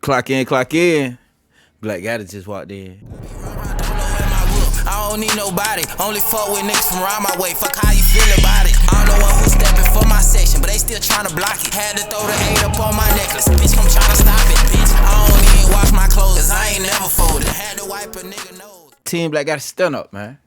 Clock in, clock in. Black Gator just walked in. I don't need nobody, only fuck with niggas from around my way. Fuck how you feel about it. I'm the one who's stepping for my section, but they still tryna block it. Had to throw the 8 up on my necklace, bitch, come tryna stop it, bitch. I don't even wash my clothes, cause I ain't never folded. Had to wipe a nigga nose. Team Black Gator stand up, man.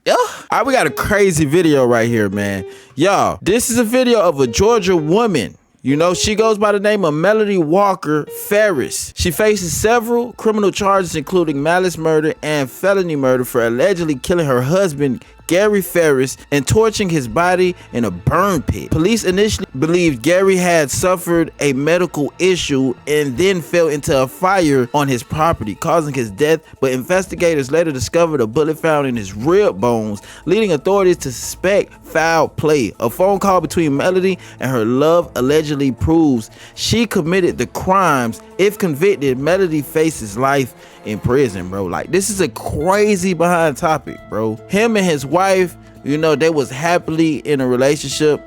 Yeah. All right, we got a crazy video right here, man. Y'all, this is a video of a Georgia woman. You know, she goes by the name of Melody Walker Ferris. She faces several criminal charges, including malice murder and felony murder for allegedly killing her husband, Gary Ferris, and torching his body in a burn pit. Police initially believed Gary had suffered a medical issue and then fell into a fire on his property, causing his death, but investigators later discovered a bullet found in his rib bones, leading authorities to suspect foul play. A phone call between Melody and her love allegedly proves she committed the crimes. If convicted, Melody faces life in prison, bro. Like, this is a crazy behind topic, bro. Him and his wife, you know, they was happily in a relationship,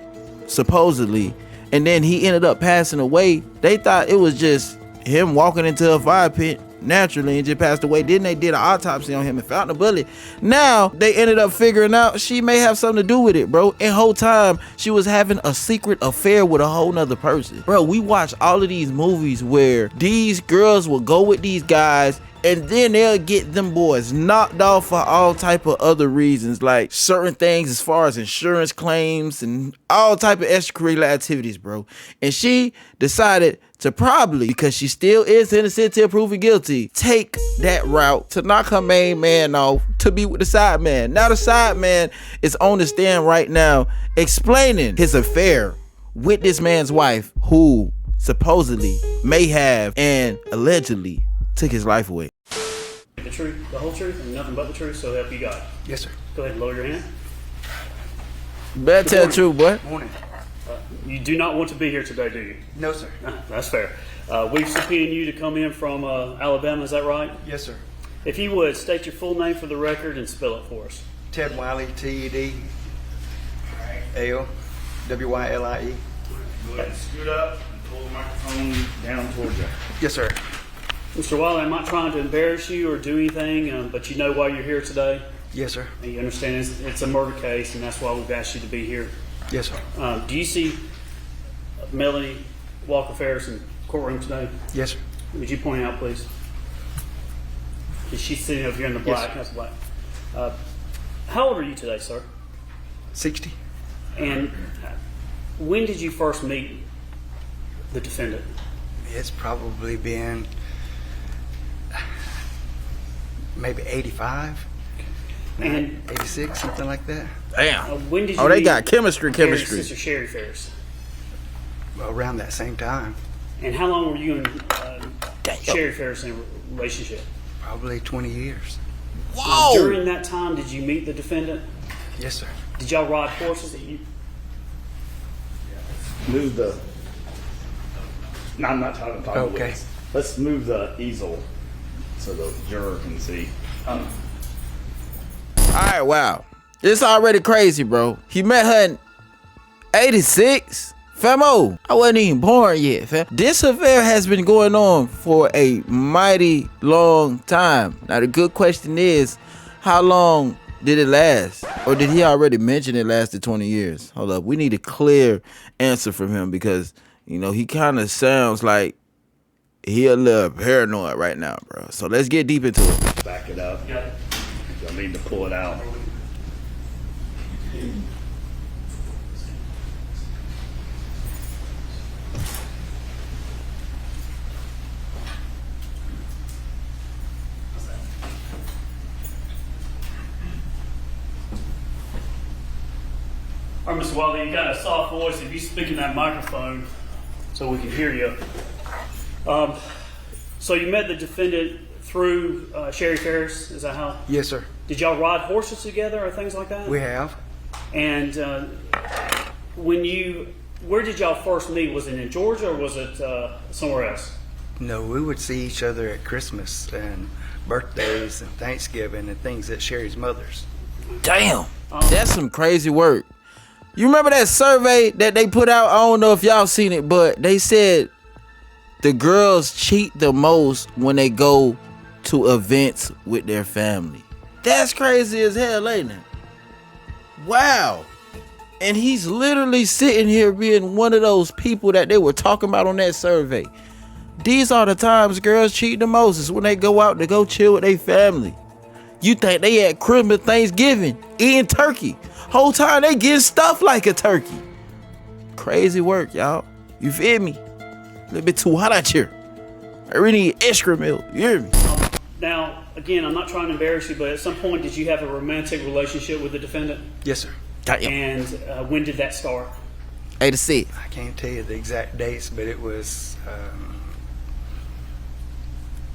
supposedly, and then he ended up passing away. They thought it was just him walking into a fire pit naturally and just passed away. Then they did an autopsy on him and found the bullet. Now they ended up figuring out she may have something to do with it, bro. And whole time she was having a secret affair with a whole nother person. Bro, we watch all of these movies where these girls will go with these guys and then they'll get them boys knocked off for all type of other reasons, like certain things as far as insurance claims and all type of extracurricular activities, bro. And she decided to probably, because she still is innocent till proven guilty, take that route to knock her main man off to be with the side man. Now the side man is on the stand right now explaining his affair with this man's wife, who supposedly may have and allegedly took his life away. The truth, the whole truth, and nothing but the truth, so help you God. Yes, sir. Go ahead and lower your hand. Better tell the truth, boy. Morning. You do not want to be here today, do you? No, sir. That's fair. We've subpoenaed you to come in from Alabama, is that right? Yes, sir. If you would, state your full name for the record and spell it for us. Ted Wiley, T-E-D, L, W-Y-L-I-E. Go ahead and scoot up and pull the microphone down towards you. Yes, sir. Mr. Wiley, I'm not trying to embarrass you or do anything, but you know why you're here today. Yes, sir. And you understand it's a murder case, and that's why we've asked you to be here. Yes, sir. Do you see Melody Walker Ferris in the courtroom today? Yes, sir. Would you point out, please? She's sitting over here in the black. Yes, That's black. How old are you today, sir? 60. And when did you first meet the defendant? It's probably been maybe 85, And 86, something like that. Damn. When did you Oh, they meet got chemistry. Gary's sister Sherry Ferris? Well, around that same time. And how long were you and Sherry Ferris in a relationship? Probably 20 years. Whoa. During that time, did you meet the defendant? Yes, sir. Did y'all ride horses? Move the. No, I'm not talking about Okay. wheels. Let's move the easel so the juror can see. All right, wow. It's already crazy, bro. He met her in 86. Famo, I wasn't even born yet, fam. This affair has been going on for a mighty long time. Now, the good question is, how long did it last? Or did he already mention it lasted 20 years? Hold up. We need a clear answer from him because, you know, he kind of sounds like he a little paranoid right now, bro. So let's get deep into it. Back it up. Yeah. You'll need to pull it out. All right, Mr. Wiley, you got a soft voice. If you speak in that microphone so we can hear you. So you met the defendant through Sherry Ferris, is that how? Yes, sir. Did y'all ride horses together or things like that? We have. And where did y'all first meet? Was it in Georgia or was it somewhere else? No, we would see each other at Christmas and birthdays and Thanksgiving and things at Sherry's mother's. Damn, that's some crazy work. You remember that survey that they put out? I don't know if y'all seen it, but they said the girls cheat the most when they go to events with their family. That's crazy as hell, ain't it? Wow. And he's literally sitting here being one of those people that they were talking about on that survey. These are the times girls cheat the most, is when they go out to go chill with their family. You think they at Christmas, Thanksgiving, eating turkey. Whole time they getting stuffed like a turkey. Crazy work, y'all. You feel me? A little bit too hot out here. I really need extra milk. You hear me? Now, again, I'm not trying to embarrass you, but at some point, did you have a romantic relationship with the defendant? Yes, sir. And when did that start? A to C. I can't tell you the exact dates, but it was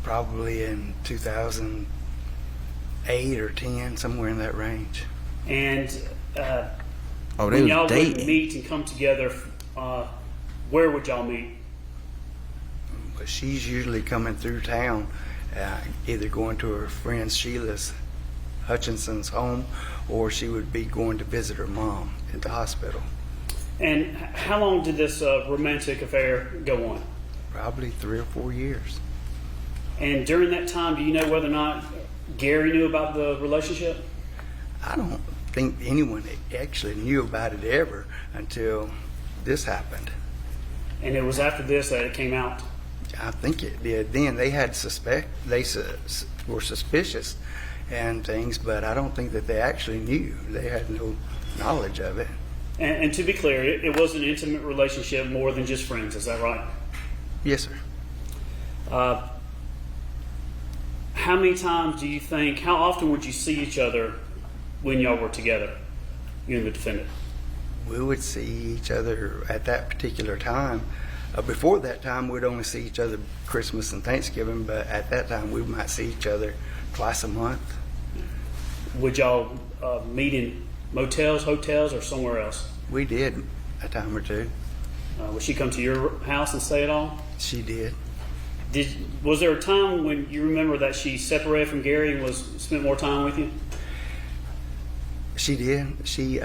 probably in 2008 or 10, somewhere in that range. And They when y'all was would dating. meet and come together, where would y'all meet? But she's usually coming through town, either going to her friend Sheila's Hutchinson's home, or she would be going to visit her mom at the hospital. And how long did this romantic affair go on? Probably 3 or 4 years. And during that time, do you know whether or not Gary knew about the relationship? I don't think anyone actually knew about it ever until this happened. And it was after this that it came out. I think it did. Then they had were suspicious and things, but I don't think that they actually knew. They had no knowledge of it. And to be clear, it was an intimate relationship more than just friends. Is that right? Yes, sir. How many times do you think, how often would you see each other when y'all were together, you and the defendant? We would see each other at that particular time. Before that time, we'd only see each other Christmas and Thanksgiving, but at that time, we might see each other twice a month. Would y'all meet in motels, hotels, or somewhere else? We did a time or two. Would she come to your house and stay at all? She did. Was there a time when you remember that she separated from Gary and spent more time with you? She did. She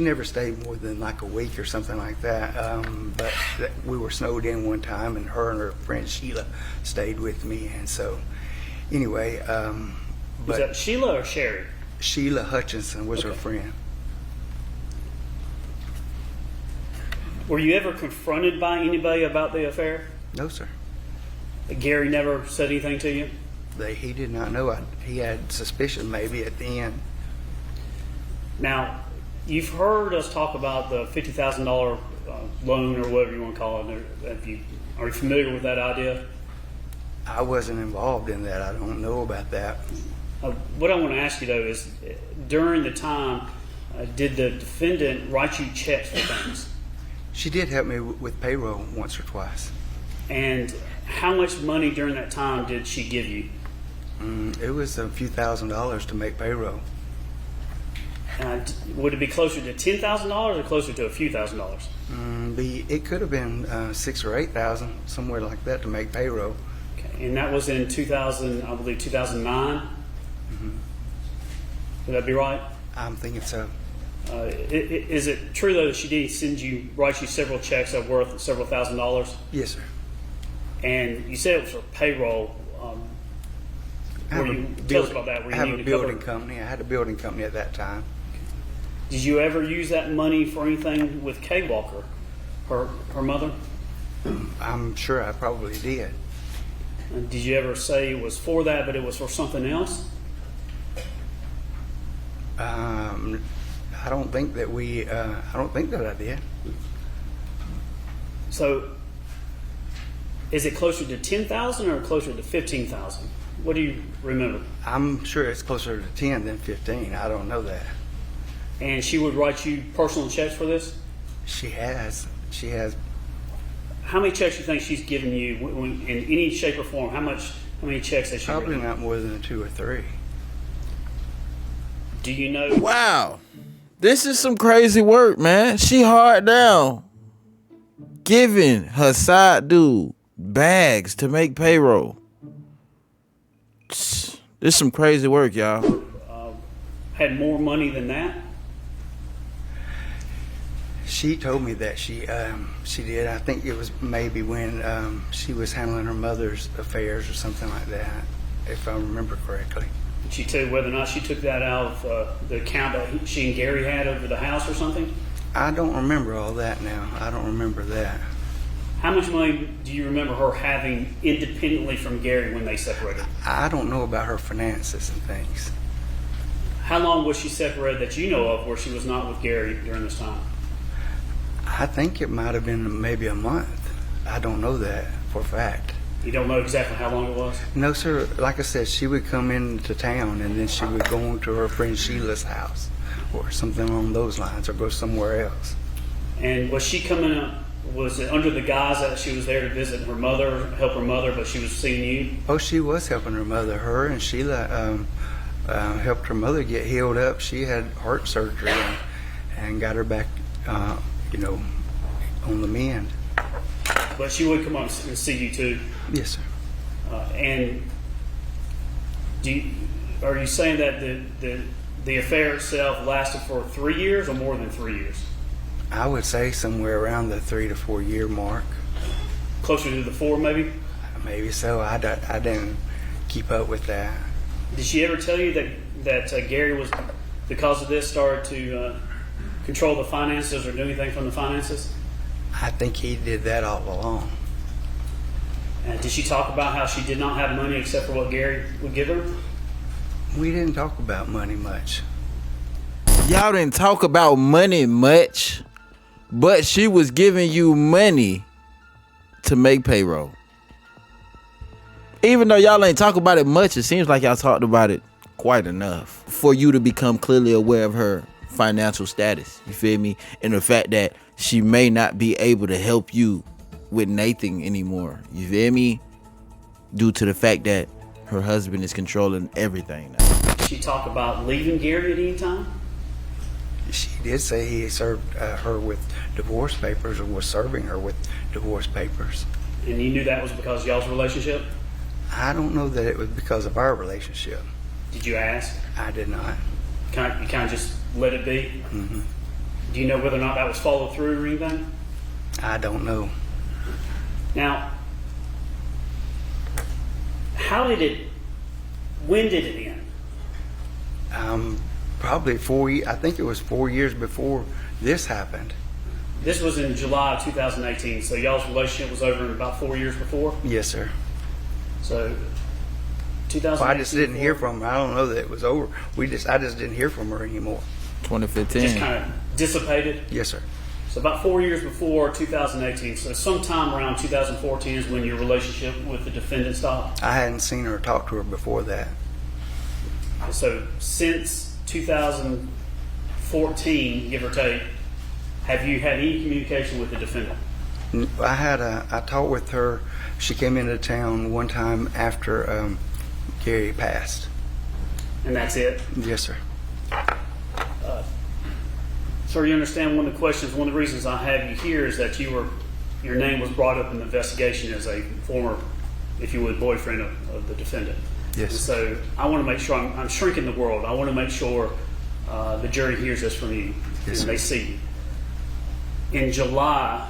never stayed more than like a week or something like that. But we were snowed in one time, and her friend Sheila stayed with me. And so, anyway, Was that Sheila or Sherry? Sheila Hutchinson was her Okay. friend. Were you ever confronted by anybody about the affair? No, sir. Gary never said anything to you? He did not know. He had suspicion maybe at the end. Now, you've heard us talk about the $50,000 loan, or whatever you want to call it. Are you familiar with that idea? I wasn't involved in that. I don't know about that. What I want to ask you, though, is during the time, did the defendant write you checks for things? She did help me with payroll once or twice. And how much money during that time did she give you? It was a few $1,000s to make payroll. Would it be closer to $10,000 or closer to a few $1,000s? It could have been 6,000 or 8,000, somewhere like that, to make payroll. Okay. And that was in 2000, I believe 2009? Would that be right? I'm thinking so. Is it true, though, that she did write you several checks that were worth several $1,000s? Yes, sir. And you said it was for payroll. Tell us about that. I have a building company. I had a building company at that time. Did you ever use that money for anything with Kay Walker, her mother? I'm sure I probably did. And did you ever say it was for that, but it was for something else? I don't think that I don't think that I did. So, is it closer to 10,000 or closer to 15,000? What do you remember? I'm sure it's closer to 10 than 15. I don't know that. And she would write you personal checks for this? She has. How many checks do you think she's given you in any shape or form? How many checks has she Probably written? not more than 2 or 3. Do you know? Wow. This is some crazy work, man. She hard down, giving her side dude bags to make payroll. This is some crazy work, y'all. Had more money than that? She told me that she did. I think it was maybe when she was handling her mother's affairs or something like that, if I remember correctly. Did she tell you whether or not she took that out of the account that she and Gary had over the house or something? I don't remember all that now. I don't remember that. How much money do you remember her having independently from Gary when they separated? I don't know about her finances and things. How long was she separated that you know of where she was not with Gary during this time? I think it might have been maybe a month. I don't know that for a fact. You don't know exactly how long it was? No, sir. Like I said, she would come into town and then she would go on to her friend Sheila's house or something along those lines, or go somewhere else. And was she coming up, was it under the guise that she was there to visit her mother, help her mother, but she was seeing you? Oh, she was helping her mother. Her and Sheila helped her mother get healed up. She had heart surgery and got her back, on the mend. But she would come up and see you too. Yes, sir. And are you saying that the affair itself lasted for 3 years or more than 3 years? I would say somewhere around the 3 to 4 year mark. Closer to the 4, maybe? Maybe so. I didn't keep up with that. Did she ever tell you that Gary was, because of this, started to control the finances or do anything from the finances? I think he did that all along. And did she talk about how she did not have money except for what Gary would give her? We didn't talk about money much. Y'all didn't talk about money much, but she was giving you money to make payroll. Even though y'all ain't talk about it much, it seems like y'all talked about it quite enough for you to become clearly aware of her financial status. You feel me? And the fact that she may not be able to help you with Nathan anymore. You feel me? Due to the fact that her husband is controlling everything now. Did she talk about leaving Gary at any time? She did say he served her with divorce papers, or was serving her with divorce papers. And you knew that was because of y'all's relationship? I don't know that it was because of our relationship. Did you ask? I did not. You kind of just let it be? Mm-hmm. Do you know whether or not that was followed through or anything? I don't know. Now, when did it end? Probably 4 years. I think it was 4 years before this happened. This was in July of 2018, so y'all's relationship was over in about 4 years before? Yes, sir. So, 2018. Well, I just didn't hear from her. I don't know that it was over. I just didn't hear from her anymore. 2015. Just kind of dissipated? Yes, sir. So about 4 years before 2018, so sometime around 2014 is when your relationship with the defendant stopped? I hadn't seen her or talked to her before that. So since 2014, give or take, have you had any communication with the defendant? I talked with her. She came into town one time after Gary passed. And that's it? Yes, sir. So you understand one of the reasons I have you here is that your name was brought up in the investigation as a former, if you would, boyfriend of the defendant. Yes. And so I want to make sure I'm shrinking the world. I want to make sure the jury hears this from you Yes, and they sir. see you. In July,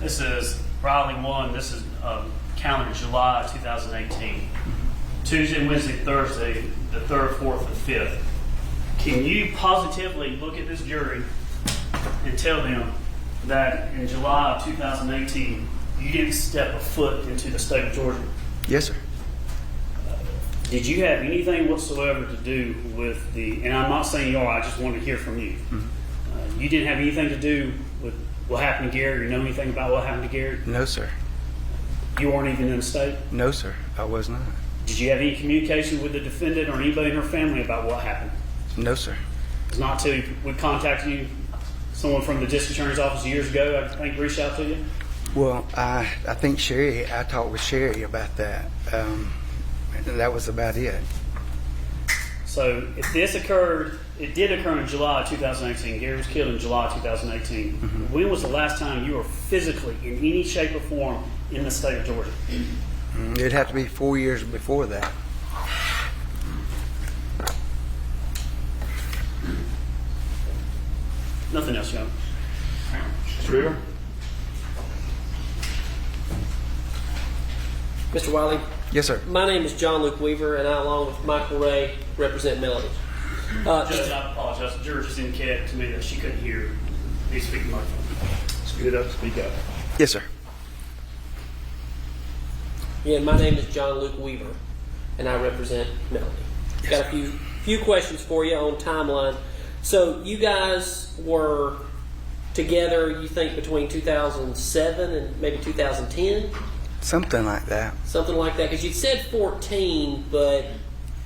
this is Riley 1. This is calendar July 2018. Tuesday, Wednesday, Thursday, the 3rd, 4th, and 5th. Can you positively look at this jury and tell them that in July of 2018, you didn't step a foot into the state of Georgia? Yes, sir. Did you have anything whatsoever to do with and I'm not saying you are, I just want to hear from you. You didn't have anything to do with what happened to Gary, or know anything about what happened to Gary? No, sir. You weren't even in the state? No, sir. I was not. Did you have any communication with the defendant or anybody in her family about what happened? No, sir. It's not till we contacted you, someone from the district attorney's office years ago, I think, reached out to you? Well, I think I talked with Sherry about that. And that was about it. So if this occurred, it did occur in July 2018. Gary was killed in July 2018. Mm-hmm. When was the last time you were physically, in any shape or form, in the state of Georgia? It'd have to be 4 years before that. Nothing else, young. Streeter? Mr. Wiley, Yes, sir. my name is John Luke Weaver, and I, along with Michael Ray, represent Melody. Judge, I apologize. The juror just indicated to me that she couldn't hear me speak to my phone. Scoot up, speak up. Yes, sir. Again, my name is John Luke Weaver, and I represent Melody. Got a few questions for you on timeline. So you guys were together, you think, between 2007 and maybe 2010? Something like that. Something like that, because you said 14, but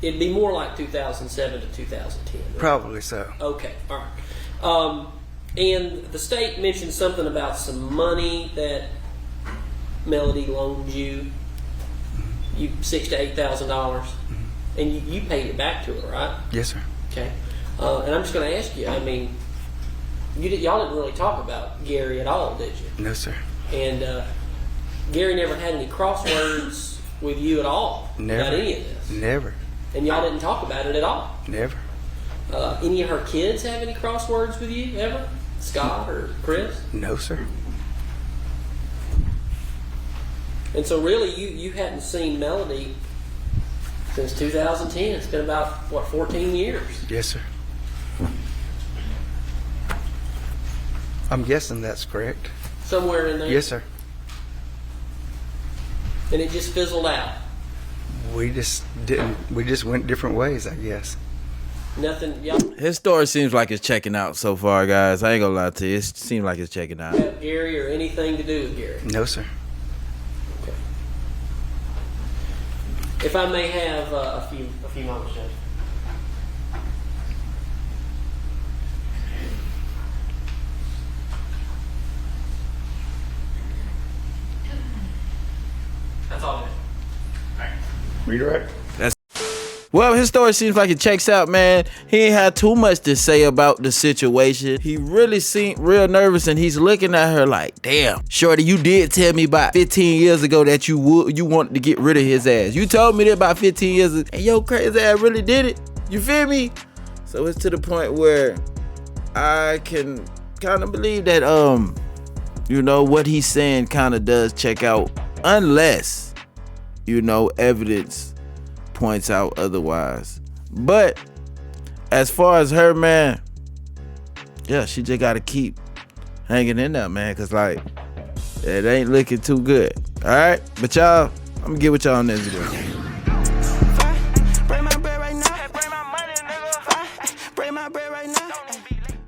it'd be more like 2007 to 2010. Right? Probably so. Okay, all right. And the state mentioned something about some money that Melody loaned you $6,000 to $8,000, and you paid it back to her, right? Yes, sir. Okay. And I'm just going to ask you. I mean, y'all didn't really talk about Gary at all, did you? No, sir. And Gary never had any crosswords with you at all Never. about any of this. Never. And y'all didn't talk about it at all. Never. Any of her kids have any crosswords with you ever? Scott or Chris? No, sir. And so really you hadn't seen Melody since 2010. It's been about, what, 14 years? Yes, sir. I'm guessing that's correct. Somewhere in there? Yes, sir. And it just fizzled out? We just didn't. We just went different ways, I guess. Nothing, y'all His story seems like it's checking out so far, guys. I ain't gonna lie to you. It seems like it's checking out. have Gary or anything to do with Gary? No, sir. Okay. If I may have a few moments, Judge. That's all. Redirect. Well, his story seems like it checks out, man. He ain't had too much to say about the situation. He really seemed real nervous, and he's looking at her like, damn, shorty, you did tell me about 15 years ago that you wanted to get rid of his ass. You told me that about 15 years ago, and your crazy ass really did it. You feel me? So it's to the point where I can kind of believe that, you know, what he's saying kind of does check out, unless, you know, evidence points out otherwise. But as far as her, man, yeah, she just gotta keep hanging in there, man, because like it ain't looking too good. All right, but y'all, I'm gonna get with y'all on this video.